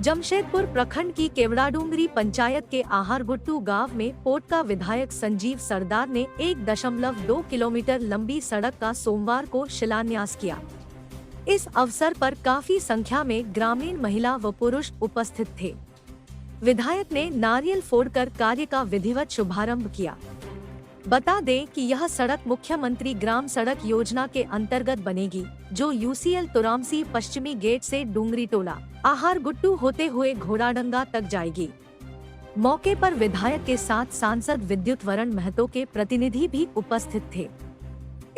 जमशेदपुर प्रखंड की केवड़ाडूंगरी पंचायत के आहारगुट्टू गांव में पोटका विधायक संजीव सरदार ने 1.2 किलोमीटर लंबी सड़क का सोमवार को शिलान्यास किया। इस अवसर पर काफी संख्या में ग्रामीण महिला व पुरुष उपस्थित थे। विधायक ने नारियल फोड़कर कार्य का विधिवत शुभारंभ किया। बता दें कि यह सड़क मुख्यमंत्री ग्राम सड़क योजना के अंतर्गत बनेगी, जो यूसीएल तुरामसी पश्चिमी गेट से डूंगरी टोला आहारगुट्टू होते हुए घोड़ाडंगा तक जाएगी। मौके पर विधायक के साथ सांसद विद्युत वरण महतो के प्रतिनिधि भी उपस्थित थे।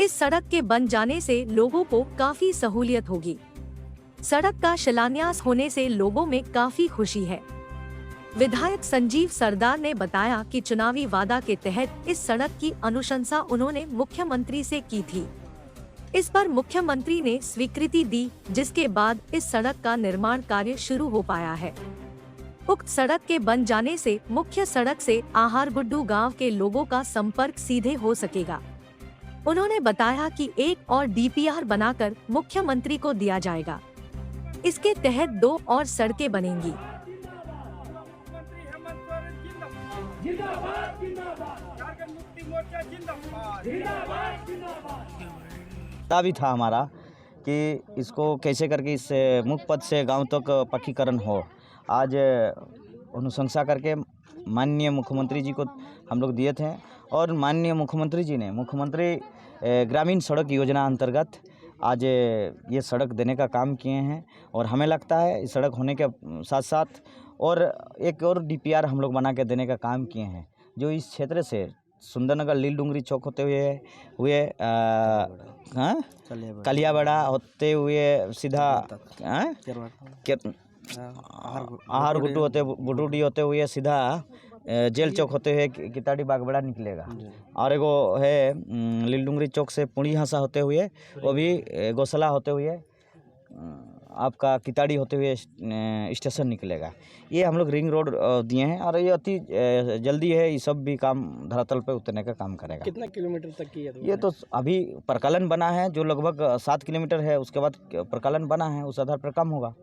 इस सड़क के बन जाने से लोगों को काफी सहूलियत होगी। सड़क का शिलान्यास होने से लोगों में काफी खुशी है। विधायक संजीव सरदार ने बताया कि चुनावी वादा के तहत इस सड़क की अनुशंसा उन्होंने मुख्यमंत्री से की थी। इस पर मुख्यमंत्री ने स्वीकृति दी, जिसके बाद इस सड़क का निर्माण कार्य शुरू हो पाया है। उक्त सड़क के बन जाने से मुख्य सड़क से आहारगुड्डू गांव के लोगों का संपर्क सीधे हो सकेगा। उन्होंने बताया कि एक और डीपीआर बनाकर मुख्यमंत्री को दिया जाएगा। इसके तहत 2 और सड़कें बनेंगी। जिंदाबाद जिंदाबाद झारखंड मुक्ति मोर्चा जिंदाबाद जिंदाबाद जिंदाबाद। भी था हमारा कि इसको कैसे करके इस मुख्य पथ से गांव तक पक्कीकरण हो। आज अनुशंसा करके माननीय मुख्यमंत्री जी को हम लोग दिए थे और माननीय मुख्यमंत्री जी ने मुख्यमंत्री ग्रामीण सड़क योजना अंतर्गत आज ये सड़क देने का काम किए हैं। और हमें लगता है इस सड़क होने के साथ साथ और एक और डीपीआर हम लोग बना के देने का काम किए हैं, जो इस क्षेत्र से सुंदरनगर लील डूंगरी चौक होते हुए कलियाबड़ा होते हुए सीधा आहारगुट्टू होते बुटूडी होते हुए सीधा जेल चौक होते हुए किताड़ी बागबड़ा निकलेगा। और एगो है लील डूंगरी चौक से पुणी हंसा होते हुए, वो भी गौसला होते हुए आपका किताड़ी होते हुए स्टेशन निकलेगा। ये हम लोग रिंग रोड दिए हैं और ये अति जल्दी है। ये सब भी काम धरातल पे उतरने का काम करेगा। कितना किलोमीटर तक की है? ये तो अभी प्रकलन बना है जो लगभग 7 किलोमीटर है। उसके बाद प्रकलन बना है, उस आधार पर कम होगा।